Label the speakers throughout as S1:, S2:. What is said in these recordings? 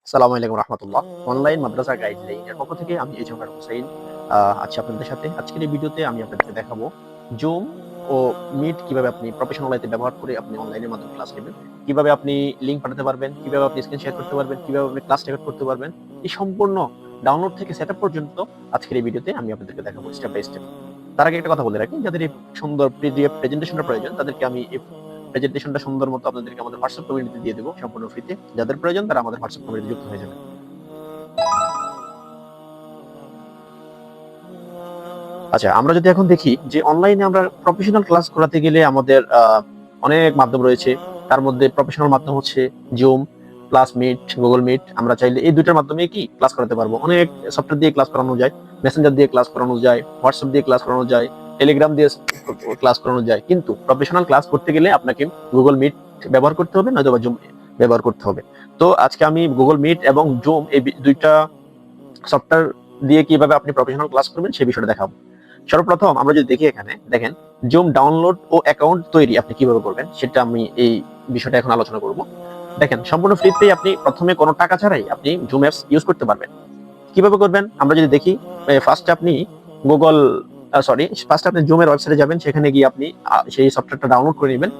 S1: আসসালামু আলাইকুম রাহমাতুল্লাহ। অনলাইন মাদ্রাসা গাইডলাইনের পক্ষ থেকে আমি এজহার হোসেন আছি আপনাদের সাথে। আজকের এই ভিডিওতে আমি আপনাদেরকে দেখাবো জুম ও মিট কিভাবে আপনি প্রফেশনাল ওয়েতে ব্যবহার করে আপনি অনলাইনের মাধ্যমে ক্লাস নেবেন। কিভাবে আপনি লিংক পাঠাতে পারবেন, কিভাবে আপনি স্ক্রিন শেয়ার করতে পারবেন, কিভাবে আপনি ক্লাস রেকর্ড করতে পারবেন। এই সম্পূর্ণ ডাউনলোড থেকে সেটআপ পর্যন্ত আজকের এই ভিডিওতে আমি আপনাদেরকে দেখাবো স্টেপ বাই স্টেপ। তার আগে একটা কথা বলে রাখি, যাদের এই সুন্দর পিডিএফ প্রেজেন্টেশনের প্রয়োজন তাদেরকে আমি এই প্রেজেন্টেশনটা সুন্দর মতো আপনাদেরকে আমাদের হোয়াটসঅ্যাপ কমিউনিটিতে দিয়ে দেবো সম্পূর্ণ ফ্রিতে। যাদের প্রয়োজন তারা আমাদের হোয়াটসঅ্যাপ কমিউনিটিতে যুক্ত হয়ে যাবেন। আচ্ছা, আমরা যদি এখন দেখি যে অনলাইনে আমরা প্রফেশনাল ক্লাস করাতে গেলে আমাদের অনেক মাধ্যম রয়েছে। তার মধ্যে প্রফেশনাল মাধ্যম হচ্ছে Zoom plus Meet, Google Meet. আমরা চাইলে এই দুইটার মাধ্যমে কি ক্লাস করাতে পারবো। অনেক সফটওয়্যার দিয়ে ক্লাস করানো যায়, মেসেঞ্জার দিয়ে ক্লাস করানো যায়, হোয়াটসঅ্যাপ দিয়ে ক্লাস করানো যায়, টেলিগ্রাম দিয়ে ক্লাস করানো যায়। কিন্তু প্রফেশনাল ক্লাস করতে গেলে আপনাকে গুগল মিট ব্যবহার করতে হবে, নয়তো বা জুম ব্যবহার করতে হবে। তো আজকে আমি গুগল মিট এবং জুম এই দুইটা সফটওয়্যার দিয়ে কিভাবে আপনি প্রফেশনাল ক্লাস করবেন সেই বিষয়টা দেখাবো। সর্বপ্রথম আমরা যদি দেখি, এখানে দেখেন জুম ডাউনলোড ও অ্যাকাউন্ট তৈরি আপনি কিভাবে করবেন সেটা আমি এই বিষয়টা এখন আলোচনা করব। দেখেন, সম্পূর্ণ ফ্রিতেই আপনি প্রথমে কোনো টাকা ছাড়াই আপনি জুম অ্যাপস ইউজ করতে পারবেন। কিভাবে করবেন আমরা যদি দেখি, ফার্স্টে আপনি গুগল ফার্স্টে আপনি জুমের ওয়েবসাইটে যাবেন, সেখানে গিয়ে আপনি সেই সফটওয়্যারটা ডাউনলোড করে নেবেন।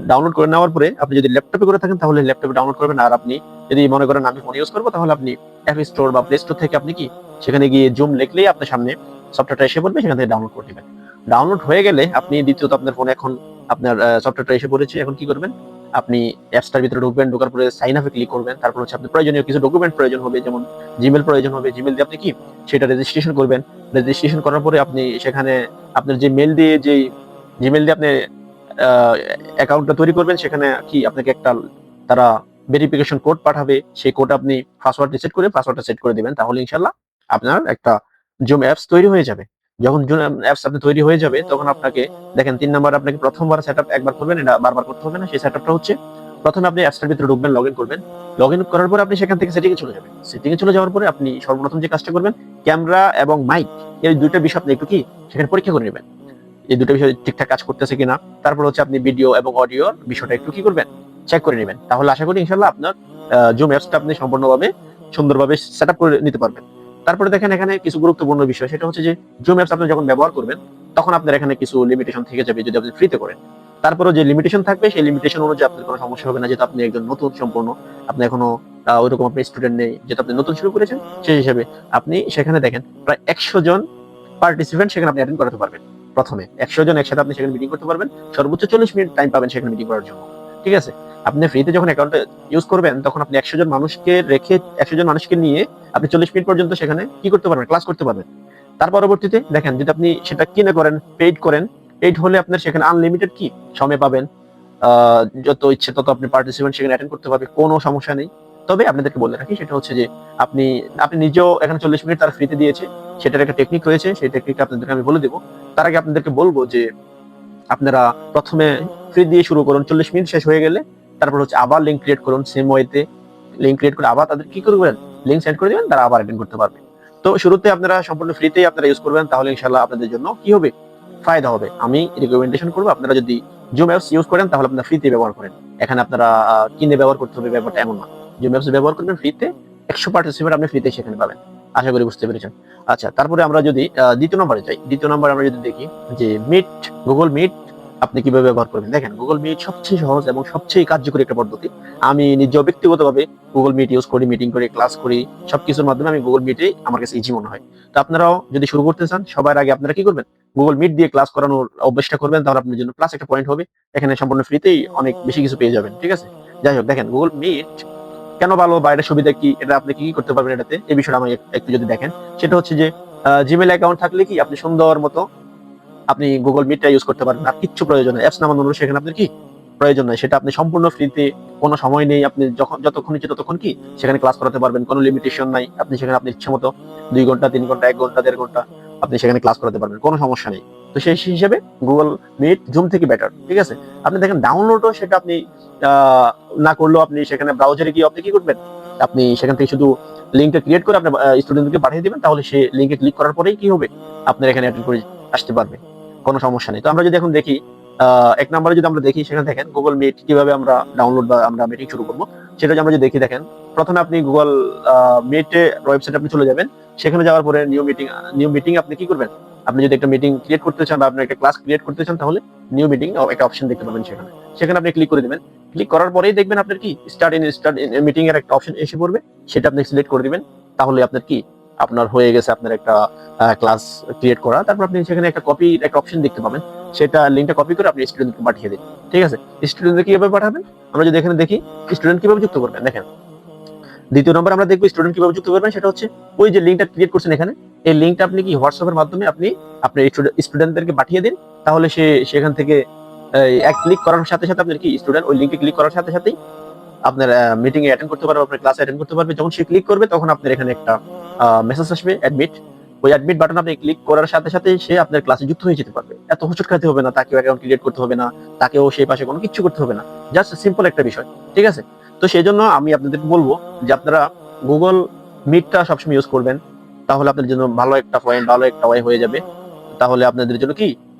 S1: ডাউনলোড করে নেওয়ার পরে আপনি যদি ল্যাপটপে করে থাকেন তাহলে ল্যাপটপে ডাউনলোড করবেন, আর আপনি যদি মনে করেন আমি ফোন ইউজ করবো তাহলে আপনি অ্যাপ স্টোর বা প্লে স্টোর থেকে আপনি কি সেখানে গিয়ে জুম লিখলেই আপনার সামনে সফটওয়্যারটা এসে পড়বে, সেখান থেকে ডাউনলোড করে নেবেন। ডাউনলোড হয়ে গেলে আপনি দ্বিতীয়ত আপনার ফোনে এখন আপনার সফটওয়্যারটা এসে পড়েছে, এখন কি করবেন আপনি অ্যাপসটার ভিতরে ঢুকবেন, ঢোকার পরে সাইন আপে ক্লিক করবেন। তারপর হচ্ছে আপনার প্রয়োজনীয় কিছু ডকুমেন্ট প্রয়োজন হবে, যেমন জিমেল প্রয়োজন হবে। জিমেল দিয়ে আপনি কি সেটা রেজিস্ট্রেশন করবেন। রেজিস্ট্রেশন করার পরে আপনি সেখানে আপনার যে মেল দিয়ে যে জিমেল দিয়ে আপনি অ্যাকাউন্টটা তৈরি করবেন, সেখানে কি আপনাকে একটা তারা ভেরিফিকেশন কোড পাঠাবে। সেই কোড আপনি পাসওয়ার্ড রিসেট করে পাসওয়ার্ডটা সেট করে দিবেন, তাহলে ইনশাআল্লাহ আপনার একটা জুম অ্যাপস তৈরি হয়ে যাবে। যখন জুম অ্যাপস আপনি তৈরি হয়ে যাবে তখন আপনাকে দেখেন ৩ নাম্বার আপনাকে প্রথমবার সেটআপ একবার করবেন, এটা বারবার করতে হবে না। সেই সেটআপটা হচ্ছে প্রথমে আপনি অ্যাপসটার ভিতরে ঢুকবেন, লগইন করবেন। লগইন করার পরে আপনি সেখান থেকে সেটিংয়ে চলে যাবেন। সেটিংয়ে চলে যাওয়ার পরে আপনি সর্বপ্রথম যে কাজটা করবেন, ক্যামেরা এবং মাইক এই দুইটা বিষয় আপনি একটু কি সেখানে পরীক্ষা করে নেবেন, এই দুটো বিষয় ঠিকঠাক কাজ করতেছে কিনা। তারপর হচ্ছে আপনি ভিডিও এবং অডিওর বিষয়টা একটু কি করবেন, চেক করে নেবেন। তাহলে আশা করি ইনশাআল্লাহ আপনার জুম অ্যাপসটা আপনি সম্পূর্ণভাবে সুন্দরভাবে সেটআপ করে নিতে পারবেন। তারপরে দেখেন এখানে কিছু গুরুত্বপূর্ণ বিষয়, সেটা হচ্ছে যে জুম অ্যাপস আপনি যখন ব্যবহার করবেন তখন আপনার এখানে কিছু লিমিটেশন থেকে যাবে যদি আপনি ফ্রিতে করেন। তারপরে যে লিমিটেশন থাকবে সেই লিমিটেশন অনুযায়ী আপনার কোনো সমস্যা হবে না, যেহেতু আপনি একজন নতুন সম্পূর্ণ, আপনি এখনো ওইরকম আপনি স্টুডেন্ট নেই, যেটা আপনি নতুন শুরু করেছেন। সেই হিসেবে আপনি সেখানে দেখেন প্রায় 100 জন পার্টিসিপেন্ট সেখানে আপনি অ্যাটেন্ড করাতে পারবেন। প্রথমে 100 জন একসাথে আপনি সেখানে মিটিং করতে পারবেন। সর্বোচ্চ 40 মিনিট টাইম পাবেন সেখানে মিটিং করার জন্য। ঠিক আছে? আপনি ফ্রিতে যখন অ্যাকাউন্টটা ইউজ করবেন তখন আপনি 100 জন মানুষকে রেখে 100 জন মানুষকে নিয়ে আপনি 40 মিনিট পর্যন্ত সেখানে কি করতে পারবেন? ক্লাস করতে পারবেন। তার পরবর্তীতে দেখেন, যদি আপনি সেটা কিনে করেন, পেইড করেন, পেইড হলে আপনার সেখানে আনলিমিটেড কি সময় পাবেন। আ যত ইচ্ছে তত আপনি পার্টিসিপেন্ট সেখানে অ্যাটেন্ড করতে পারবে। কোনো সমস্যা নেই। তবে আপনাদেরকে বলে রাখি, সেটা হচ্ছে যে আপনি আপনি নিজেও এখানে 40 মিনিট তারা ফ্রিতে দিয়েছে। সেটার একটা টেকনিক রয়েছে। সেই টেকনিকটা আপনাদেরকে আমি বলে দেব। তার আগে আপনাদেরকে বলবো যে আপনারা প্রথমে ফ্রি দিয়ে শুরু করুন। 40 মিনিট শেষ হয়ে গেলে তারপর হচ্ছে আবার লিংক ক্রিয়েট করুন। সেম ওয়েতে লিংক ক্রিয়েট করে আবার তাদের কি করবেন? লিংক সেন্ড করে দিবেন, তারা আবার অ্যাটেন্ড করতে পারবে। তো শুরুতে আপনারা সম্পূর্ণ ফ্রিতেই আপনারা ইউজ করবেন, তাহলে ইনশাআল্লাহ আপনাদের জন্য কি হবে? ফায়দা হবে। আমি রিকমেন্ডেশন করব আপনারা যদি জুম অ্যাপস ইউজ করেন তাহলে আপনারা ফ্রিতে ব্যবহার করেন। এখানে আপনারা কিনে ব্যবহার করতে হবে ব্যাপারটা এমন না। জুম অ্যাপস ব্যবহার করবেন ফ্রিতে, 100 পার্টিসিপেন্ট আপনি ফ্রিতে সেখানে পাবেন। আশা করি বুঝতে পেরেছেন। আচ্ছা, তারপরে আমরা যদি দ্বিতীয় নম্বরে যাই। দ্বিতীয় নম্বরে আমরা যদি দেখি যে মিট, গুগল মিট আপনি কিভাবে ব্যবহার করবেন। দেখেন, গুগল মিট সবচেয়ে সহজ এবং সবচেয়ে কার্যকরী একটা পদ্ধতি। আমি নিজেও ব্যক্তিগতভাবে গুগল মিট ইউজ করি, মিটিং করি, ক্লাস করি। সবকিছুর মাধ্যমে আমি গুগল মিটেই আমার কাছে ইজি মনে হয়। তো আপনারাও যদি শুরু করতে চান, সবার আগে আপনারা কি করবেন? গুগল মিট দিয়ে ক্লাস করানোর অভ্যাসটা করবেন, তাহলে আপনার জন্য প্লাস একটা পয়েন্ট হবে। এখানে সম্পূর্ণ ফ্রিতেই অনেক বেশি কিছু পেয়ে যাবেন। ঠিক আছে? যাই হোক, দেখেন গুগল মিট কেন ভালো বা এটার সুবিধা কি, এটা আপনি কি কি করতে পারবেন এটাতে, এই বিষয়টা আমি একটু যদি দেখেন, সেটা হচ্ছে যে জিমেইল অ্যাকাউন্ট থাকলে কি আপনি সুন্দর মতো আপনি গুগল মিটটা ইউজ করতে পারবেন। আর কিচ্ছু প্রয়োজন নাই। অ্যাপস নামানোর সেখানে আপনার কি প্রয়োজন নাই। সেটা আপনি সম্পূর্ণ ফ্রিতে, কোনো সময় নেই। আপনি যখন যতক্ষণ ইচ্ছে ততক্ষণ কি সেখানে ক্লাস করাতে পারবেন। কোনো লিমিটেশন নাই। আপনি সেখানে আপনার ইচ্ছামত ২ ঘন্টা, ৩ ঘন্টা, ১ ঘন্টা, ১.৫ ঘন্টা আপনি সেখানে ক্লাস করাতে পারবেন। কোনো সমস্যা নেই। তো সেই হিসেবে গুগল মিট জুম থেকে বেটার। ঠিক আছে? আপনি দেখেন ডাউনলোডও সেটা আপনি আ না করলেও আপনি সেখানে ব্রাউজারে গিয়ে আপনি কি করবেন? আপনি সেখান থেকে শুধু লিংকটা ক্রিয়েট করে আপনার স্টুডেন্টদেরকে পাঠিয়ে দিবেন। তাহলে সে লিংকে ক্লিক করার পরেই কি হবে? আপনার এখানে অ্যাটেন্ড করে আসতে পারবে। কোনো সমস্যা নেই। তো আমরা যদি এখন দেখি, ১ নম্বরে যদি আমরা দেখি, সেখানে দেখেন গুগল মিট কিভাবে আমরা ডাউনলোড বা আমরা মিটিং শুরু করব। সেটা যদি আমরা যদি দেখি, দেখেন প্রথমে আপনি গুগল মিটে ওয়েবসাইট আপনি চলে যাবেন। সেখানে যাওয়ার পরে নিউ মিটিং আপনি কি করবেন, আপনি যদি একটা মিটিং ক্রিয়েট করতে চান বা আপনি একটা ক্লাস ক্রিয়েট করতে চান, তাহলে নিউ মিটিং একটা অপশন দেখতে পাবেন। সেখানে সেখানে আপনি ক্লিক করে দিবেন। ক্লিক করার পরেই দেখবেন আপনার কি স্টার্ট ইন মিটিং এর একটা অপশন এসে পড়বে, সেটা আপনি সিলেক্ট করে দিবেন। তাহলে আপনার কি আপনার হয়ে গেছে আপনার একটা ক্লাস ক্রিয়েট করা। তারপর আপনি সেখানে একটা কপি একটা অপশন দেখতে পাবেন, সেটা লিঙ্কটা কপি করে আপনি স্টুডেন্টকে পাঠিয়ে দিন। ঠিক আছে, স্টুডেন্টকে কিভাবে পাঠাবেন আমরা যদি এখানে দেখি, স্টুডেন্ট কিভাবে যুক্ত করবেন দেখেন। দ্বিতীয় নম্বর আমরা দেখবো স্টুডেন্ট কিভাবে যুক্ত করবেন, সেটা হচ্ছে ওই যে লিঙ্কটা ক্রিয়েট করছেন এখানে, এই লিঙ্কটা আপনি কি হোয়াটসঅ্যাপের মাধ্যমে আপনি আপনার স্টুডেন্টদেরকে পাঠিয়ে দিন। তাহলে সে সেখান থেকে এক ক্লিক করার সাথে সাথে আপনার কি স্টুডেন্ট ওই লিঙ্কে ক্লিক করার সাথে সাথেই আপনার মিটিং এ অ্যাটেন্ড করতে পারবে, আপনার ক্লাসে অ্যাটেন্ড করতে পারবে। যখন সে ক্লিক করবে তখন আপনার এখানে একটা মেসেজ আসবে অ্যাডমিট। ওই অ্যাডমিট বাটন আপনি ক্লিক করার সাথে সাথে সে আপনার ক্লাসে যুক্ত হয়ে যেতে পারবে। এত হোঁচট খাতে হবে না, তাকেও অ্যাকাউন্ট ক্রিয়েট করতে হবে না, তাকেও সেই পাশে কোনো কিছু করতে হবে না, জাস্ট সিম্পল একটা বিষয়। ঠিক আছে, তো সেই জন্য আমি আপনাদেরকে বলবো যে আপনারা গুগল মিটটা সবসময় ইউজ করবেন, তাহলে আপনাদের জন্য ভালো একটা পয়েন্ট, ভালো একটা ওয়ে হয়ে যাবে। তাহলে আপনাদের জন্য কি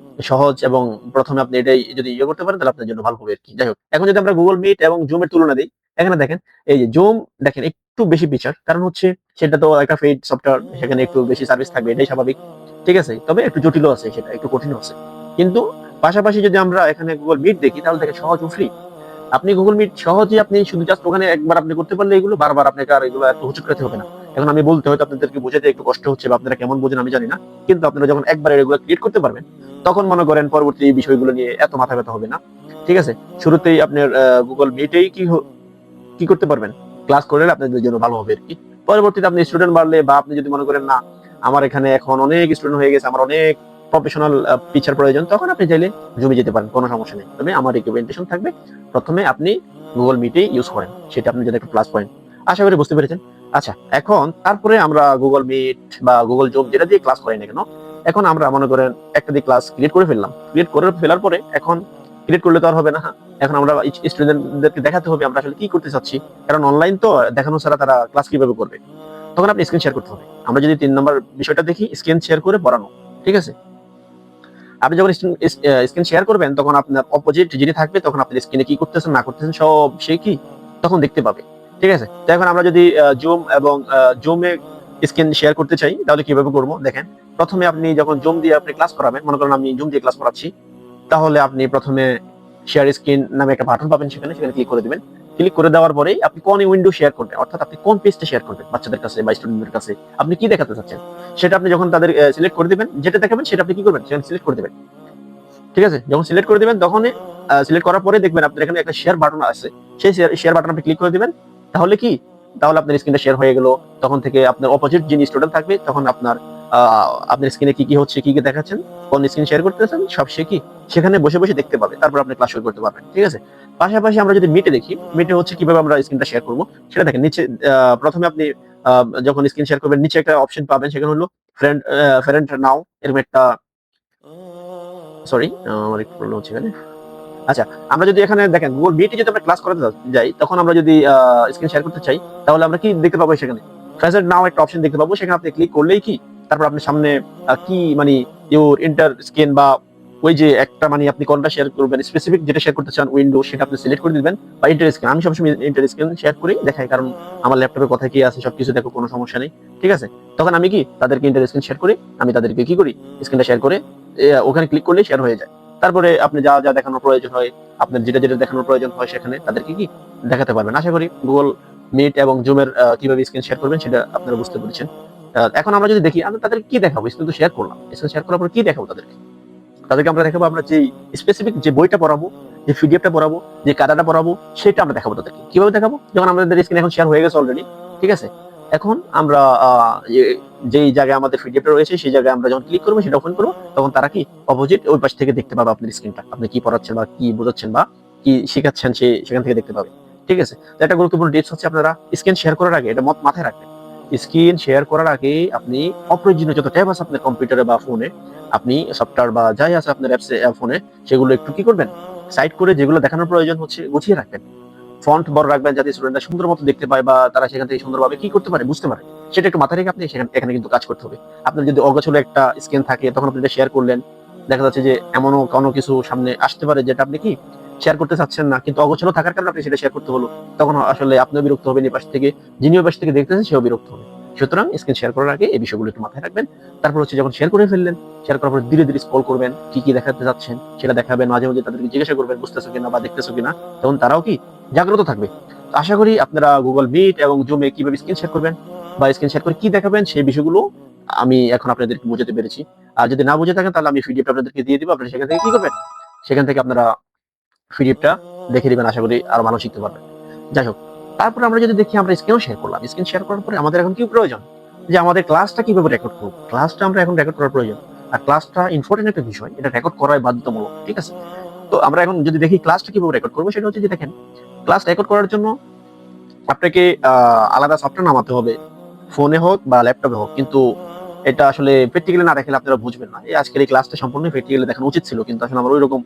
S1: সহজ, এবং প্রথমে আপনি এটাই যদি ইয়ে করতে পারেন তাহলে আপনার জন্য ভালো হবে আর কি। যাই হোক, এখন যদি আমরা গুগল মিট এবং জুমের তুলনা দিই, এখানে দেখেন এই যে জুম দেখেন একটু বেশি ফিচার, কারণ হচ্ছে সেটা তো একটা পেইড সফটওয়্যার, সেখানে একটু বেশি সার্ভিস থাকবে, এটাই স্বাভাবিক। ঠিক আছে, তবে একটু জটিলও আছে, সেটা একটু কঠিনও আছে। কিন্তু পাশাপাশি যদি আমরা এখানে গুগল মিট দেখি, তাহলে দেখেন সহজ ও ফ্রি। আপনি গুগল মিট সহজে আপনি শুধু জাস্ট ওখানে একবার আপনি করতে পারলে এগুলো বারবার আপনাকে আর এগুলো এত হুচট করতে হবে না। এখন আমি বলতে হয়তো আপনাদেরকে বোঝাতে একটু কষ্ট হচ্ছে, বা আপনারা কেমন বোঝেন আমি জানি না, কিন্তু আপনারা যখন একবার এগুলো ক্রিয়েট করতে পারবেন, তখন মনে করেন পরবর্তী এই বিষয়গুলো নিয়ে এত মাথা ব্যথা হবে না। ঠিক আছে, শুরুতেই আপনার গুগল মিটেই কি করতে পারবেন, ক্লাস করলে আপনাদের জন্য ভালো হবে আর কি। পরবর্তীতে আপনি স্টুডেন্ট বাড়লে, বা আপনি যদি মনে করেন না আমার এখানে এখন অনেক স্টুডেন্ট হয়ে গেছে, আমার অনেক প্রফেশনাল টিচার প্রয়োজন, তখন আপনি চাইলে জমে যেতে পারেন, কোনো সমস্যা নেই। তবে আমার রিকমেন্ডেশন থাকবে প্রথমে আপনি গুগল মিটেই ইউজ করেন, সেটা আপনার জন্য একটা প্লাস পয়েন্ট। আশা করি বুঝতে পেরেছেন। আচ্ছা, এখন তারপরে আমরা গুগল মিট বা গুগল জুম যেটা দিয়ে ক্লাস করাই না কেন, এখন আমরা মনে করেন একটা দিয়ে ক্লাস ক্রিয়েট করে ফেললাম। ক্রিয়েট করে ফেলার পরে এখন ক্রিয়েট করলে তো আর হবে না, এখন আমরা স্টুডেন্টদেরকে দেখাতে হবে আমরা আসলে কি করতে চাচ্ছি, কারণ অনলাইন তো দেখানো ছাড়া তারা ক্লাস কিভাবে করবে। তখন আপনি স্ক্রিন শেয়ার করতে হবে। আমরা যদি 3 নম্বর বিষয়টা দেখি, স্ক্রিন শেয়ার করে পড়ানো। ঠিক আছে, আপনি যখন স্ক্রিন শেয়ার করবেন, তখন আপনার অপোজিট যিনি থাকবে, তখন আপনি স্ক্রিনে কি করতেছেন না করতেছেন সব সে কি তখন দেখতে পাবে। ঠিক আছে, তো এখন আমরা যদি জুম এবং জুমে স্ক্রিন শেয়ার করতে চাই, তাহলে কিভাবে করবো দেখেন। প্রথমে আপনি যখন জুম দিয়ে আপনি ক্লাস করাবেন, মনে করেন আমি জুম দিয়ে ক্লাস করাচ্ছি, তাহলে আপনি প্রথমে শেয়ার স্ক্রিন নামে একটা বাটন পাবেন, সেখানে ক্লিক করে দিবেন। ক্লিক করে দেওয়ার পরেই আপনি কোন উইন্ডো শেয়ার করবেন, অর্থাৎ আপনি কোন পেজটা শেয়ার করবেন বাচ্চাদের কাছে বা স্টুডেন্টদের কাছে, আপনি কি দেখাতে চাচ্ছেন, সেটা আপনি যখন তাদের সিলেক্ট করে দিবেন, যেটা দেখাবেন সেটা আপনি কি করবেন, সেখানে সিলেক্ট করে দিবেন। ঠিক আছে, যখন সিলেক্ট করে দিবেন, তখন সিলেক্ট করার পরে দেখবেন আপনার এখানে একটা শেয়ার বাটন আছে, সেই শেয়ার বাটন আপনি ক্লিক করে দিবেন। তাহলে কি, তাহলে আপনার স্ক্রিনটা শেয়ার হয়ে গেল। তখন থেকে আপনার অপোজিট যিনি স্টুডেন্ট থাকবে, তখন আপনার স্ক্রিনে কি কি হচ্ছে, কি কি দেখাচ্ছেন, কোন স্ক্রিন শেয়ার করতেছেন, সব সে কি সেখানে বসে বসে দেখতে পাবে। তারপর আপনি ক্লাস শুরু করতে পারবেন। ঠিক আছে, পাশাপাশি আমরা যদি মিটে দেখি, মিটে হচ্ছে কিভাবে আমরা স্ক্রিনটা শেয়ার করবো সেটা দেখেন। নিচে প্রথমে আপনি যখন স্ক্রিন শেয়ার করবেন, নিচে একটা অপশন পাবেন, সেখানে হলো ফ্রেন্ড নাও, এরকম একটা, সরি আমার একটু প্রবলেম হচ্ছে এখানে। আচ্ছা, আমরা যদি এখানে দেখেন গুগল মিটে যদি আমরা ক্লাস করাতে যাই, তখন আমরা যদি স্ক্রিন শেয়ার করতে চাই, তাহলে আমরা কি দেখতে পাবো, সেখানে প্রেজেন্ট নাও একটা অপশন দেখতে পাবো। সেখানে আপনি ক্লিক করলেই কি তারপর আপনার সামনে কি মানে ইউর ইন্টার স্ক্রিন, বা ওই যে একটা মানে আপনি কোনটা শেয়ার করবেন, স্পেসিফিক যেটা শেয়ার করতে চান উইন্ডো, সেটা আপনি সিলেক্ট করে দিবেন, বা ইন্টার স্ক্রিন। আমি সবসময় ইন্টার স্ক্রিন শেয়ার করি দেখাই, কারণ আমার ল্যাপটপে কোথায় কি আছে সবকিছু দেখো, কোনো সমস্যা নেই। ঠিক আছে, তখন আমি কি তাদেরকে ইন্টার স্ক্রিন শেয়ার করি, আমি তাদেরকে কি করি স্ক্রিনটা শেয়ার করে ওখানে ক্লিক করলেই শেয়ার হয়ে যায়। তারপরে আপনি যা যা দেখানোর প্রয়োজন হয়, আপনার যেটা যেটা দেখানোর প্রয়োজন হয়, সেখানে তাদেরকে কি দেখাতে পারবেন। আশা করি গুগল মিট এবং জুমের কিভাবে স্ক্রিন শেয়ার করবেন সেটা আপনারা বুঝতে পেরেছেন। এখন আমরা যদি দেখি, আমরা তাদেরকে কি দেখাবো, স্ক্রিন তো শেয়ার করলাম, স্ক্রিন শেয়ার করার পর কি দেখাবো তাদেরকে আমরা দেখাবো আমরা যে স্পেসিফিক যে বইটা পড়াবো, যে পিডিএফটা পড়াবো, যে কাদাটা পড়াবো, সেটা আমরা দেখাবো তাদেরকে। কিভাবে দেখাবো, যখন আমাদের স্ক্রিন এখন শেয়ার হয়ে গেছে অলরেডি। ঠিক আছে, এখন আমরা যেই জায়গায় আমাদের পিডিএফটা রয়েছে, সেই জায়গায় আমরা যখন ক্লিক করবো, সেটা ওপেন করবো, তখন তারা কি অপোজিট ওই পাশ থেকে দেখতে পাবে আপনার স্ক্রিনটা, আপনি কি পড়াচ্ছেন বা কি বোঝাচ্ছেন বা কি শেখাচ্ছেন, সে সেখান থেকে দেখতে পাবে। ঠিক আছে, তো একটা গুরুত্বপূর্ণ টিপস হচ্ছে, আপনারা স্ক্রিন শেয়ার করার আগে এটা মাথায় রাখবেন। স্ক্রিন শেয়ার করার আগে আপনি অপ্রয়োজনীয় যত ট্যাব আছে আপনার কম্পিউটারে বা ফোনে, আপনি সফটওয়্যার বা যাই আছে আপনার অ্যাপসে ফোনে, সেগুলো একটু কি করবেন, সাইড করে যেগুলো দেখানোর প্রয়োজন হচ্ছে গুছিয়ে রাখবেন। ফন্ট বড় রাখবেন, যাতে স্টুডেন্টরা সুন্দর মতো দেখতে পায়, বা তারা সেখান থেকে সুন্দরভাবে কি করতে পারে, বুঝতে পারে। সেটা একটু মাথায় রেখে আপনি এখানে কিন্তু কাজ করতে হবে। আপনার যদি অগোছালো একটা স্ক্রিন থাকে, তখন আপনি এটা শেয়ার করলেন, দেখা যাচ্ছে যে এমনও কোনো কিছু সামনে আসতে পারে যেটা আপনি কি শেয়ার করতে চাচ্ছেন না, কিন্তু অগোছালো থাকার কারণে আপনি সেটা শেয়ার করতে হলো, তখন আসলে আপনিও বিরক্ত হবেন, এই পাশ থেকে যিনি ওই পাশ থেকে দেখতেছেন সেও বিরক্ত হবে। সুতরাং স্ক্রিন শেয়ার করার আগে এই বিষয়গুলো একটু মাথায় রাখবেন। তারপর হচ্ছে যখন শেয়ার করে ফেললেন, শেয়ার করার পর ধীরে ধীরে স্ক্রল করবেন, কি কি দেখাতে যাচ্ছেন সেটা দেখাবেন, মাঝে মাঝে তাদেরকে জিজ্ঞাসা করবেন বুঝতেছো কিনা বা দেখতেছো কিনা, তখন তারাও কি জাগ্রত থাকবে। তো আশা করি আপনারা গুগল মিট এবং জুমে কিভাবে স্ক্রিন শেয়ার করবেন বা স্ক্রিন শেয়ার করে কি দেখাবেন সেই বিষয়গুলো আমি এখন আপনাদেরকে বুঝাতে পেরেছি। আর যদি না বুঝে থাকেন তাহলে আমি পিডিএফটা আপনাদেরকে দিয়ে দিব, আপনারা সেখান থেকে কি করবেন, সেখান থেকে আপনারা পিডিএফটা দেখে দিবেন, আশা করি আরো ভালো শিখতে পারবেন। যাই হোক, তারপরে আমরা যদি দেখি আমরা স্ক্রিনও শেয়ার করলাম, স্ক্রিন শেয়ার করার পরে আমাদের এখন কি প্রয়োজন, যে আমাদের ক্লাসটা কিভাবে রেকর্ড করব, ক্লাসটা আমরা এখন রেকর্ড করার প্রয়োজন। আর ক্লাসটা ইম্পর্টেন্ট একটা বিষয়, এটা রেকর্ড করাই বাধ্যতামূলক, ঠিক আছে? তো আমরা এখন যদি দেখি ক্লাসটা কিভাবে রেকর্ড করবো, সেটা হচ্ছে যে দেখেন, ক্লাস রেকর্ড করার জন্য আপনাকে আলাদা সফটওয়্যার নামাতে হবে, ফোনে হোক বা ল্যাপটপে হোক। কিন্তু এটা আসলে প্র্যাকটিক্যালি না দেখলে আপনারা বুঝবেন না। এই আজকের এই ক্লাসটা সম্পূর্ণ প্র্যাকটিক্যালি দেখানো উচিত ছিল, কিন্তু আসলে আমার ওইরকম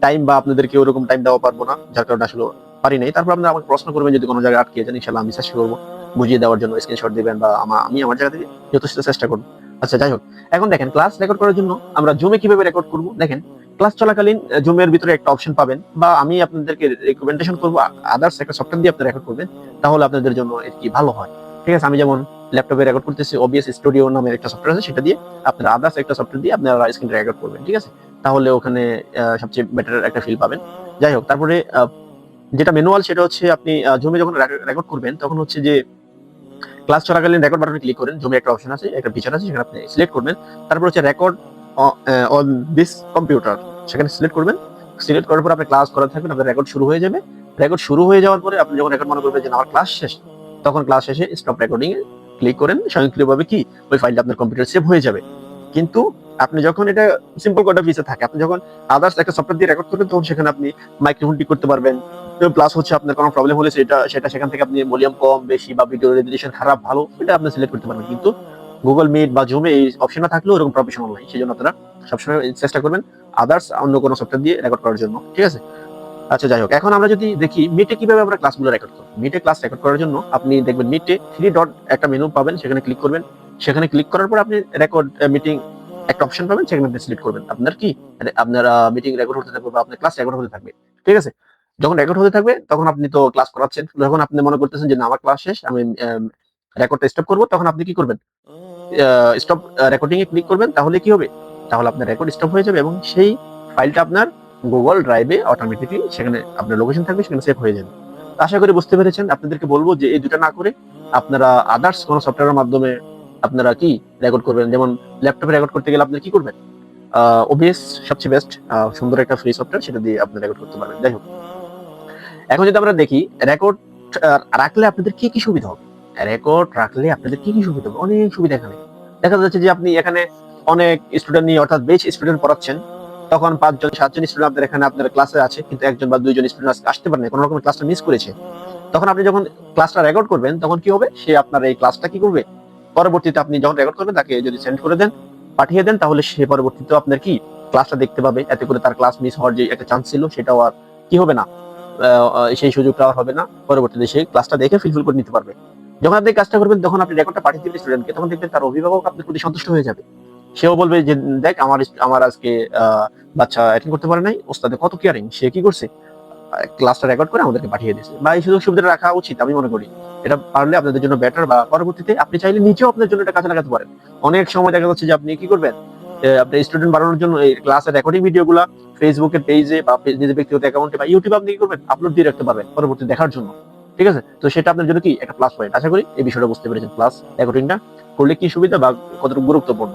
S1: টাইম বা আপনাদেরকে ওইরকম টাইম দেওয়া পারবো না, যার কারণে আসলে পারি নাই। তারপর আপনারা আমাকে প্রশ্ন করবেন যদি কোনো জায়গায় আটকে যান, ইনশাআল্লাহ আমি চেষ্টা করবো বুঝিয়ে দেওয়ার জন্য, স্ক্রিনশট দিবেন বা আমি আমার জায়গা থেকে যথেষ্ট চেষ্টা করবো। আচ্ছা যাই হোক, এখন দেখেন ক্লাস রেকর্ড করার জন্য আমরা জুমে কিভাবে রেকর্ড করবো। দেখেন, ক্লাস চলাকালীন জুমের ভিতরে একটা অপশন পাবেন, বা আমি আপনাদেরকে রেকমেন্ডেশন করবো আদার্স একটা সফটওয়্যার দিয়ে আপনি রেকর্ড করবেন, তাহলে আপনাদের জন্য এর কি ভালো হয়। ঠিক আছে, আমি যেমন ল্যাপটপে রেকর্ড করতেছি, ওবিএস স্টুডিও নামের একটা সফটওয়্যার আছে, সেটা দিয়ে আপনারা আদার্স একটা সফটওয়্যার দিয়ে আপনারা স্ক্রিন রেকর্ড করবেন, ঠিক আছে? তাহলে ওখানে সবচেয়ে বেটার একটা ফিল পাবেন। যাই হোক, তারপরে যেটা ম্যানুয়াল সেটা হচ্ছে আপনি জুমে যখন রেকর্ড করবেন তখন হচ্ছে যে ক্লাস চলাকালীন রেকর্ড বাটনে ক্লিক করেন, জুমে একটা অপশন আছে, একটা ফিচার আছে, সেখানে আপনি সিলেক্ট করবেন। তারপর হচ্ছে রেকর্ড অন দিস কম্পিউটার, সেখানে সিলেক্ট করবেন। সিলেক্ট করার পর আপনি ক্লাস করা থাকবেন, আপনার রেকর্ড শুরু হয়ে যাবে। রেকর্ড শুরু হয়ে যাওয়ার পরে আপনি যখন রেকর্ড মনে করবেন যে আমার ক্লাস শেষ, তখন ক্লাস শেষে স্টপ রেকর্ডিং এ ক্লিক করেন, স্বয়ংক্রিয়ভাবে কি ওই ফাইলটা আপনার কম্পিউটার সেভ হয়ে যাবে। কিন্তু আপনি যখন এটা সিম্পল কোড ফিচার থাকে, আপনি যখন আদার্স একটা সফটওয়্যার দিয়ে রেকর্ড করবেন তখন সেখানে আপনি মাইক্রোফোন ঠিক করতে পারবেন। প্লাস হচ্ছে আপনার কোনো প্রবলেম হলে সেটা সেটা সেখান থেকে আপনি ভলিউম কম বেশি বা ভিডিও রেজোলিউশন খারাপ ভালো এটা আপনি সিলেক্ট করতে পারবেন। কিন্তু গুগল মিট বা জুমে এই অপশনটা থাকলেও এরকম প্রফেশনাল নাই, সেজন্য আপনারা সবসময় চেষ্টা করবেন আদার্স অন্য কোনো সফটওয়্যার দিয়ে রেকর্ড করার জন্য, ঠিক আছে? আচ্ছা যাই হোক, এখন আমরা যদি দেখি মিটে কিভাবে আমরা ক্লাসগুলো রেকর্ড করব। মিটে ক্লাস রেকর্ড করার জন্য আপনি দেখবেন মিটে 3 ডট একটা মেনু পাবেন, সেখানে ক্লিক করবেন। সেখানে ক্লিক করার পর আপনি রেকর্ড মিটিং একটা অপশন পাবেন, সেখানে আপনি সিলেক্ট করবেন। আপনার কি আপনার মিটিং রেকর্ড হতে থাকবে বা আপনার ক্লাস রেকর্ড হতে থাকবে, ঠিক আছে? যখন রেকর্ড হতে থাকবে তখন আপনি তো ক্লাস করাচ্ছেন, যখন আপনি মনে করতেছেন যে না আমার ক্লাস শেষ, আমি রেকর্ডটা স্টপ করব, তখন আপনি কি করবেন, স্টপ রেকর্ডিং এ ক্লিক করবেন। তাহলে কি হবে, তাহলে আপনার রেকর্ড স্টপ হয়ে যাবে এবং সেই ফাইলটা আপনার গুগল ড্রাইভে অটোমেটিকলি সেখানে আপনার লোকেশন থাকবে, সেখানে সেভ হয়ে যাবে। আশা করি বুঝতে পেরেছেন। আপনাদেরকে বলবো যে এই দুটো না করে আপনারা আদার্স কোনো সফটওয়্যারের মাধ্যমে আপনারা কি রেকর্ড করবেন। যেমন ল্যাপটপে রেকর্ড করতে গেলে আপনারা কি করবেন, ওবিএস সবচেয়ে বেস্ট সুন্দর একটা ফ্রি সফটওয়্যার, সেটা দিয়ে আপনি রেকর্ড করতে পারবেন। যাই হোক, এখন যদি আমরা দেখি রেকর্ড রাখলে আপনাদের কি কি সুবিধা হবে। রেকর্ড রাখলে আপনাদের কি কি সুবিধা হবে, অনেক সুবিধা। এখানে দেখা যাচ্ছে যে আপনি এখানে অনেক স্টুডেন্ট নিয়ে অর্থাৎ বেশ স্টুডেন্ট পড়াচ্ছেন, তখন 5 জন 7 জন স্টুডেন্ট আপনাদের এখানে আপনার ক্লাসে আছে, কিন্তু 1 জন বা 2 জন স্টুডেন্ট আসতে পারে না, কোনো রকমের ক্লাসটা মিস করেছে। তখন আপনি যখন ক্লাসটা রেকর্ড করবেন তখন কি হবে, সে আপনার এই ক্লাসটা কি করবে, পরবর্তীতে আপনি যখন রেকর্ড করবেন তাকে যদি সেন্ড করে দেন, পাঠিয়ে দেন, তাহলে সে পরবর্তীতে আপনার কি ক্লাসটা দেখতে পাবে। এতে করে তার ক্লাস মিস হওয়ার যে একটা চান্স ছিল সেটাও আর কি হবে না, সেই সুযোগটা আর হবে না। পরবর্তীতে সেই ক্লাসটা দেখে ফিলফিল করে নিতে পারবে। যখন আপনি কাজটা করবেন তখন আপনি রেকর্ডটা পাঠিয়ে দিবেন স্টুডেন্টকে, তখন দেখবেন তার অভিভাবক আপনার প্রতি সন্তুষ্ট হয়ে যাবে। সেও বলবে যে দেখ আমার আজকে বাচ্চা অ্যাটেন্ড করতে পারে নাই, ওস্তাদে কত কেয়ারিং, সে কি করছে, ক্লাসটা রেকর্ড করে আমাদেরকে পাঠিয়ে দিয়েছে। বা এই সুযোগ সুবিধা রাখা উচিত আমি মনে করি। এটা পারলে আপনাদের জন্য বেটার, বা পরবর্তীতে আপনি চাইলে নিজেও আপনার জন্য এটা কাজে লাগাতে পারেন। অনেক সময় দেখা যাচ্ছে যে আপনি কি করবেন, আপনি স্টুডেন্ট বাড়ানোর জন্য এই ক্লাসের রেকর্ডিং ভিডিওগুলা ফেসবুকের পেজে বা নিজের ব্যক্তিগত অ্যাকাউন্টে বা ইউটিউবে আপনি কি করবেন, আপলোড দিয়ে রাখতে পারবেন পরবর্তী দেখার জন্য, ঠিক আছে? তো সেটা আপনার জন্য কি একটা প্লাস পয়েন্ট। আশা করি এই বিষয়টা বুঝতে পেরেছেন, প্লাস রেকর্ডিংটা করলে কি সুবিধা বা কতটুকু গুরুত্বপূর্ণ।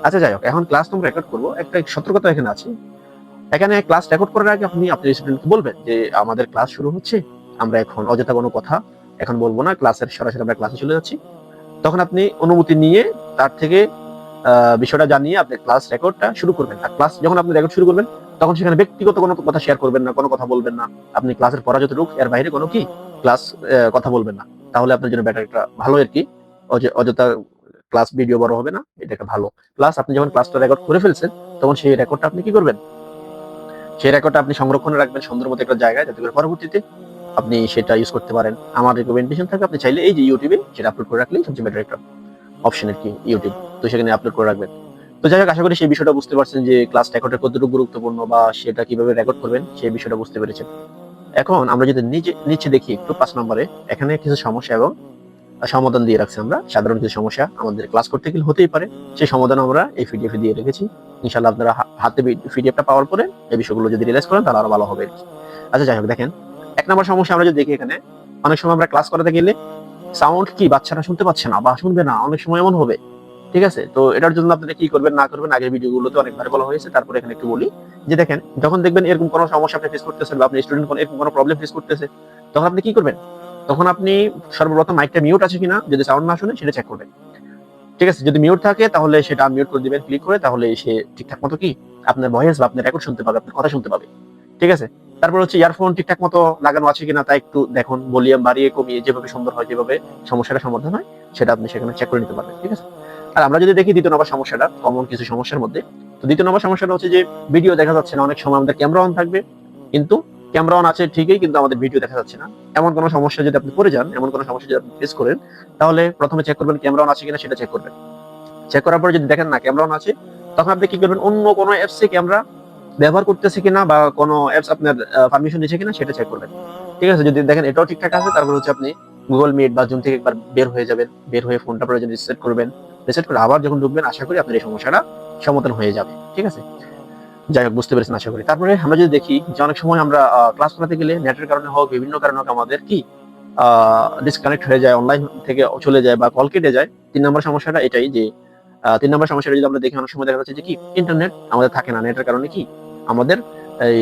S1: আচ্ছা যাই হোক, এখন ক্লাস তোমরা রেকর্ড করবো, একটা সতর্কতা এখানে আছে। এখানে ক্লাস রেকর্ড করার আগে আপনি আপনার স্টুডেন্টকে বলবেন যে আমাদের ক্লাস শুরু হচ্ছে, আমরা এখন অযথা কোনো কথা এখন বলবো না, ক্লাসের সরাসরি আমরা ক্লাসে চলে যাচ্ছি। তখন আপনি অনুমতি নিয়ে তার থেকে বিষয়টা জানিয়ে আপনি ক্লাস রেকর্ডটা শুরু করবেন। আর ক্লাস যখন আপনি রেকর্ড শুরু করবেন তখন সেখানে ব্যক্তিগত কোনো কথা শেয়ার করবেন না, কোনো কথা বলবেন না। আপনি ক্লাসের পড়া যতটুকু এর বাইরে কোনো কি ক্লাস কথা বলবেন না। তাহলে আপনার জন্য বেটার একটা ভালো আর কি, অযথা ক্লাস ভিডিও বড় হবে না, এটা একটা ভালো। প্লাস আপনি যখন ক্লাসটা রেকর্ড করে ফেলছেন তখন সেই রেকর্ডটা আপনি কি করবেন, সেই রেকর্ডটা আপনি সংরক্ষণে রাখবেন সুন্দর মতো একটা জায়গায়, যাতে করে পরবর্তীতে আপনি সেটা ইউজ করতে পারেন। আমার রিকমেন্ডেশন থাকে আপনি চাইলে এই যে ইউটিউবে সেটা আপলোড করে রাখলেই সবচেয়ে বেটার একটা অপশন আর কি ইউটিউব, তো সেখানে আপলোড করে রাখবেন। তো যাই হোক, আশা করি সেই বিষয়টা বুঝতে পারছেন যে ক্লাস রেকর্ডের কতটুকু গুরুত্বপূর্ণ বা সেটা কিভাবে রেকর্ড করবেন সেই বিষয়টা বুঝতে পেরেছেন। এখন আমরা যদি নিচে দেখি একটু 5 নম্বরে, এখানে কিছু সমস্যা এবং সমাধান দিয়ে রাখছি আমরা। সাধারণ কিছু সমস্যা আমাদের ক্লাস করতে গেলে হতেই পারে, সেই সমাধান আমরা এই পিডিএফে দিয়ে রেখেছি। ইনশাআল্লাহ আপনারা হাতে পিডিএফটা পাওয়ার পরে এই বিষয়গুলো যদি রিয়েলাইজ করেন তাহলে আরো ভালো হবে। আচ্ছা যাই হোক, দেখেন 1 নম্বর সমস্যা আমরা যদি দেখি, এখানে অনেক সময় আমরা ক্লাস করাতে গেলে সাউন্ড কি বাচ্চারা শুনতে পাচ্ছে না বা শুনবে না, অনেক সময় এমন হবে। ঠিক আছে, তো এটার জন্য আপনারা কি করবেন না করবেন আগের ভিডিওগুলোতে অনেকবার বলা হয়েছে, তারপরে এখানে একটু বলি। যে দেখেন, যখন দেখবেন এরকম কোনো সমস্যা আপনি ফেস করতেছেন বা আপনি স্টুডেন্ট এরকম কোনো প্রবলেম ফেস করতেছে, তখন আপনি কি করবেন? তখন আপনি সর্বপ্রথম মাইকটা মিউট আছে কিনা, যদি সাউন্ড না শুনে সেটা চেক করবেন। ঠিক আছে, যদি মিউট থাকে তাহলে সেটা আনমিউট করে দিবেন ক্লিক করে, তাহলে সে ঠিকঠাক মতো কি আপনার ভয়েস বা আপনার রেকর্ড শুনতে পাবে, আপনার কথা শুনতে পাবে। ঠিক আছে, তারপর হচ্ছে ইয়ারফোন ঠিকঠাক মতো লাগানো আছে কিনা তা একটু দেখুন, ভলিউম বাড়িয়ে কমিয়ে যেভাবে সুন্দর হয়, যেভাবে সমস্যাটা সমাধান হয় সেটা আপনি সেখানে চেক করে নিতে পারবেন। ঠিক আছে, আর আমরা যদি দেখি 2 নম্বর সমস্যাটা, কমন কিছু সমস্যার মধ্যে, তো 2 নম্বর সমস্যাটা হচ্ছে যে ভিডিও দেখা যাচ্ছে না। অনেক সময় আমাদের ক্যামেরা অন থাকবে, কিন্তু ক্যামেরা অন আছে ঠিকই, কিন্তু আমাদের ভিডিও দেখা যাচ্ছে না। এমন কোনো সমস্যা যদি আপনি পড়ে যান, এমন কোনো সমস্যা যদি আপনি ফেস করেন, তাহলে প্রথমে চেক করবেন ক্যামেরা অন আছে কিনা, সেটা চেক করবেন। চেক করার পরে যদি দেখেন না ক্যামেরা অন আছে, তখন আপনি কি করবেন, অন্য কোনো অ্যাপসে ক্যামেরা ব্যবহার করতেছে কিনা বা কোনো অ্যাপস আপনার পারমিশন নিচ্ছে কিনা সেটা চেক করবেন। ঠিক আছে, যদি দেখেন এটাও ঠিকঠাক আছে, তারপর হচ্ছে আপনি গুগল মিট বা জুম থেকে একবার বের হয়ে যাবেন, বের হয়ে ফোনটা প্রয়োজন রিসেট করবেন। রিসেট করে আবার যখন ঢুকবেন, আশা করি আপনার এই সমস্যাটা সমাধান হয়ে যাবে। ঠিক আছে, যাই হোক বুঝতে পেরেছেন আশা করি। তারপরে আমরা যদি দেখি যে অনেক সময় আমরা ক্লাস করাতে গেলে নেটের কারণে হোক, বিভিন্ন কারণে হোক, আমাদের কি ডিসকানেক্ট হয়ে যায়, অনলাইন থেকে চলে যায় বা কল কেটে যায়। 3 নম্বর সমস্যাটা এটাই যে 3 নম্বর সমস্যাটা যদি আমরা দেখি, অনেক সময় দেখা যাচ্ছে যে কি ইন্টারনেট আমাদের থাকে না, নেটের কারণে কি আমাদের এই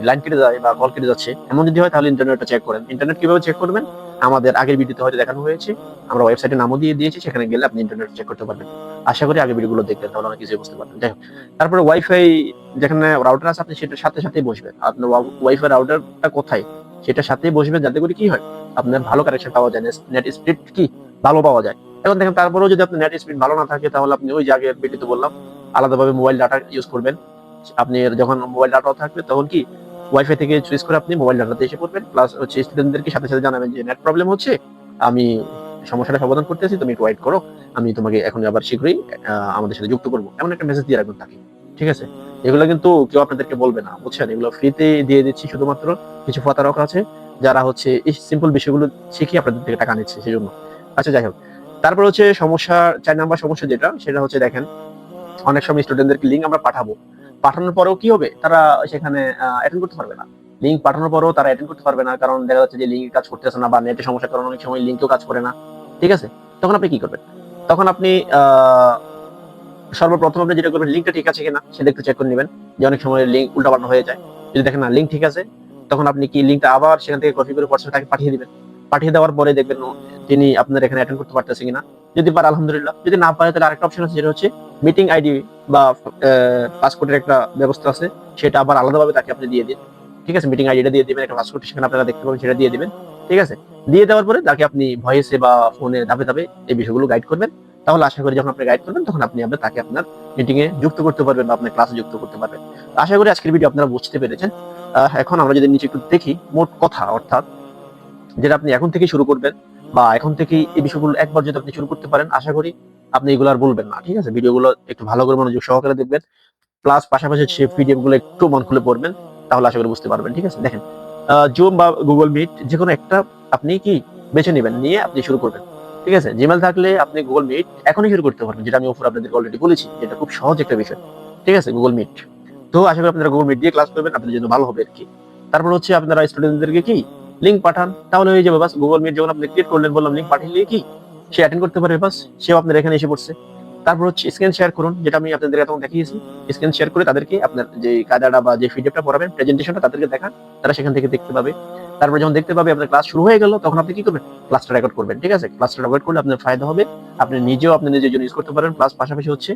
S1: লাইন কেটে যায় বা কল কেটে যাচ্ছে। এমন যদি হয় তাহলে ইন্টারনেটটা চেক করেন। ইন্টারনেট কিভাবে চেক করবেন? আমাদের আগের ভিডিওতে হয়তো দেখানো হয়েছে, আমরা ওয়েবসাইটে নামও দিয়ে দিয়েছি, সেখানে গেলে আপনি ইন্টারনেট চেক করতে পারবেন। আশা করি আগের ভিডিওগুলো দেখবেন, তাহলে অনেক কিছু বুঝতে পারবেন। যাই হোক, তারপরে ওয়াইফাই যেখানে রাউটার আছে আপনি সেটার সাথে সাথেই বসবেন। আপনার ওয়াইফাই রাউটারটা কোথায় সেটার সাথেই বসবেন, যাতে করে কি হয় আপনার ভালো কানেকশন পাওয়া যায়, নেট স্পিড কি ভালো পাওয়া যায়। এখন দেখেন, তারপরেও যদি আপনার নেট স্পিড ভালো না থাকে, তাহলে আপনি ওই যে আগের ভিডিওতে বললাম আলাদাভাবে মোবাইল ডাটা ইউজ করবেন। আপনি যখন মোবাইল ডাটাও থাকবে তখন কি ওয়াইফাই থেকে সুইচ করে আপনি মোবাইল ডাটাতে এসে পড়বেন। প্লাস হচ্ছে স্টুডেন্টদেরকে সাথে সাথে জানাবেন যে নেট প্রবলেম হচ্ছে, আমি সমস্যাটা সমাধান করতেছি, তুমি একটু ওয়েট করো, আমি তোমাকে এখন আবার শীঘ্রই আমাদের সাথে যুক্ত করবো, এমন একটা মেসেজ দিয়ে রাখবেন তাকে। ঠিক আছে, এগুলো কিন্তু কেউ আপনাদেরকে বলবে না, বুঝছেন? এগুলো ফ্রিতে দিয়ে দিচ্ছি, শুধুমাত্র কিছু প্রতারক আছে যারা হচ্ছে এই সিম্পল বিষয়গুলো শিখিয়ে আপনাদের থেকে টাকা নিচ্ছে, সেজন্য। আচ্ছা যাই হোক, তারপর হচ্ছে সমস্যা 4 নাম্বার সমস্যা যেটা, সেটা হচ্ছে দেখেন অনেক সময় স্টুডেন্টদেরকে লিঙ্ক আমরা পাঠাবো, পাঠানোর পরেও কি হবে, তারা সেখানে অ্যাটেন্ড করতে পারবে না। লিঙ্ক পাঠানোর পরেও তারা অ্যাটেন্ড করতে পারবে না, কারণ দেখা যাচ্ছে যে লিঙ্ক কাজ করতেছে না বা নেটের সমস্যার কারণে অনেক সময় লিঙ্কও কাজ করে না। ঠিক আছে, তখন আপনি কি করবেন? তখন আপনি সর্বপ্রথম আপনি যেটা করবেন, লিঙ্কটা ঠিক আছে কিনা সেটা একটু চেক করে নেবেন। যে অনেক সময় লিঙ্ক উল্টাপাল্টা হয়ে যায়, যদি দেখেন না লিঙ্ক ঠিক আছে, তখন আপনি কি লিঙ্কটা আবার সেখান থেকে কপি করে হোয়াটসঅ্যাপে তাকে পাঠিয়ে দিবেন। পাঠিয়ে দেওয়ার পরে দেখবেন তিনি আপনার এখানে অ্যাটেন্ড করতে পারতেছে কিনা। যদি পারে আলহামদুলিল্লাহ, যদি না পারে তাহলে আরেকটা অপশন আছে, যেটা হচ্ছে মিটিং আইডি বা পাসপোর্টের একটা ব্যবস্থা আছে, সেটা আবার আলাদাভাবে তাকে আপনি দিয়ে দিন। ঠিক আছে, মিটিং আইডিটা দিয়ে দিবেন, একটা পাসপোর্ট সেখানে আপনারা দেখতে পাবেন, সেটা দিয়ে দিবেন। ঠিক আছে, দিয়ে দেওয়ার পরে তাকে আপনি ভয়েসে বা ফোনে ধাপে ধাপে এই বিষয়গুলো গাইড করবেন। তাহলে আশা করি যখন আপনি গাইড করবেন, তখন আপনি তাকে আপনার মিটিং এ যুক্ত করতে পারবেন বা আপনার ক্লাসে যুক্ত করতে পারবেন। আশা করি আজকের ভিডিও আপনারা বুঝতে পেরেছেন। এখন আমরা যদি নিচে একটু দেখি, মোট কথা অর্থাৎ যেটা আপনি এখন থেকে শুরু করবেন বা এখন থেকে এই বিষয়গুলো একবার যদি আপনি শুরু করতে পারেন, আশা করি আপনি এগুলো আর বলবেন না। ঠিক আছে, ভিডিওগুলো একটু ভালো করে মনোযোগ সহকারে দেখবেন, প্লাস পাশাপাশি সে পিডিএফ গুলো একটু মন খুলে পড়বেন, তাহলে আশা করি বুঝতে পারবেন। ঠিক আছে, দেখেন জুম বা গুগল মিট যে কোনো একটা আপনি কি বেছে নেবেন, নিয়ে আপনি শুরু করবেন। ঠিক আছে, জিমেল থাকলে আপনি গুগল মিট এখনই শুরু করতে পারবেন, যেটা আমি উপর আপনাদের অলরেডি বলেছি, যেটা খুব সহজ একটা বিষয়। ঠিক আছে, গুগল মিট। তো আশা করি আপনারা গুগল মিট দিয়ে ক্লাস করবেন, আপনাদের জন্য ভালো হবে আর কি। তারপর হচ্ছে আপনারা স্টুডেন্টদেরকে কি লিঙ্ক পাঠান, তাহলে হয়ে যাবে। বাস গুগল মিট যখন আপনি ক্রিয়েট করলেন, বললাম লিঙ্ক পাঠিয়ে কি সে অ্যাটেন্ড করতে পারে, বাস সেও আপনার এখানে এসে পড়ছে। তারপর হচ্ছে স্ক্রিন শেয়ার করুন, যেটা আমি আপনাদের এখন দেখিয়েছি। স্ক্রিন শেয়ার করে তাদেরকে আপনার যে কায়দাটা বা যে পিডিএফটা পড়াবেন, প্রেজেন্টেশনটা তাদেরকে দেখান, তারা সেখান থেকে দেখতে পাবে। তারপর যখন দেখতে পাবে আপনার ক্লাস শুরু হয়ে গেল, তখন আপনি কি করবেন? ক্লাসটা রেকর্ড করবেন। ঠিক আছে, ক্লাসটা রেকর্ড করলে আপনার ফায়দা হবে, আপনি নিজেও আপনি নিজের জন্য ইউজ করতে পারেন, প্লাস পাশাপাশি হচ্ছে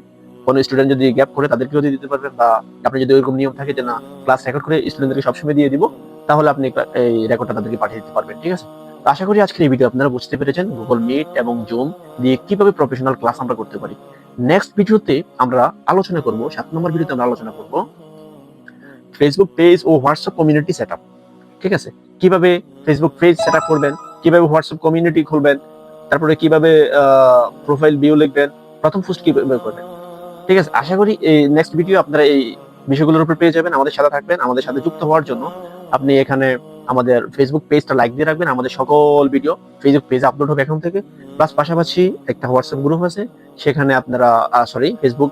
S1: কোনো স্টুডেন্ট যদি গ্যাপ করে তাদেরকেও দিয়ে দিতে পারবেন, বা আপনি যদি ওইরকম নিয়ম থাকে যে না ক্লাস রেকর্ড করে স্টুডেন্টদেরকে সবসময় দিয়ে দিব, তাহলে আপনি এই রেকর্ডটা তাদেরকে পাঠিয়ে দিতে পারবেন। ঠিক আছে, তো আশা করি আজকের এই ভিডিও আপনারা বুঝতে পেরেছেন গুগল মিট এবং জুম দিয়ে কিভাবে প্রফেশনাল ক্লাস আমরা করতে পারি। নেক্সট ভিডিওতে আমরা আলোচনা করব, 7 নম্বর ভিডিওতে আমরা আলোচনা করব ফেসবুক পেজ ও হোয়াটসঅ্যাপ কমিউনিটি সেটআপ। ঠিক আছে, কিভাবে ফেসবুক পেজ সেটআপ করবেন, কিভাবে হোয়াটসঅ্যাপ কমিউনিটি খুলবেন, তারপরে কিভাবে প্রোফাইল ভিউ লিখবেন, প্রথম পোস্ট কিভাবে করবেন, ঠিক আছে, আশা করি এই নেক্সট ভিডিও আপনারা এই বিষয়গুলোর উপর পেয়ে যাবেন। আমাদের সাথে থাকবেন। আমাদের সাথে যুক্ত হওয়ার জন্য আপনি এখানে আমাদের ফেসবুক পেজটা লাইক দিয়ে রাখবেন। আমাদের সকল ভিডিও ফেসবুক পেজে আপলোড হবে এখন থেকে। প্লাস পাশাপাশি একটা হোয়াটসঅ্যাপ গ্রুপ আছে, সেখানে আপনারা ফেসবুক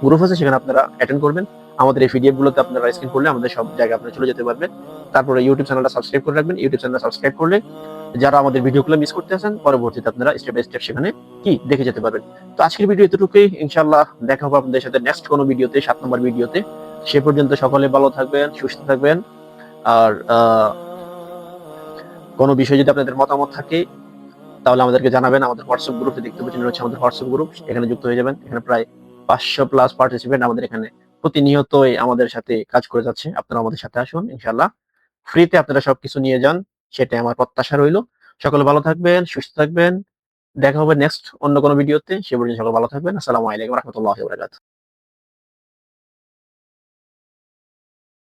S1: গ্রুপ আছে, সেখানে আপনারা অ্যাটেন্ড করবেন। আমাদের এই পিডিএফ গুলোতে আপনারা স্ক্রিন করলে আমাদের সব জায়গায় আপনারা চলে যেতে পারবেন। তারপরে ইউটিউব চ্যানেলটা সাবস্ক্রাইব করে রাখবেন। ইউটিউব চ্যানেলটা সাবস্ক্রাইব করলে যারা আমাদের ভিডিওগুলো মিস করতে আছেন, পরবর্তীতে আপনারা স্টেপ বাই স্টেপ সেখানে দেখে যেতে পারবেন। তো আজকের ভিডিও এতটুকুই। ইনশাআল্লাহ দেখা হবে আপনাদের সাথে নেক্সট কোনো ভিডিওতে, 7 নম্বর ভিডিওতে। সে পর্যন্ত সকলে ভালো থাকবেন, সুস্থ থাকবেন। আর কোনো বিষয়ে যদি আপনাদের মতামত থাকে তাহলে আমাদেরকে জানাবেন। আমাদের হোয়াটসঅ্যাপ গ্রুপে দেখতে পাচ্ছেন, হচ্ছে আমাদের হোয়াটসঅ্যাপ গ্রুপ, এখানে যুক্ত হয়ে যাবেন। এখানে প্রায় 500 প্লাস পার্টিসিপেন্ট আমাদের এখানে প্রতিনিয়তই আমাদের সাথে কাজ করে যাচ্ছে। আপনারা আমাদের সাথে আসুন, ইনশাআল্লাহ ফ্রিতে আপনারা সবকিছু নিয়ে যান, সেটাই আমার প্রত্যাশা রইল। সকলে ভালো থাকবেন, সুস্থ থাকবেন। দেখা হবে নেক্সট অন্য কোনো ভিডিওতে। সে পর্যন্ত সকলে ভালো থাকবেন। আসসালামু আলাইকুম ওয়া রাহমাতুল্লাহি ওয়া বারাকাতুহু।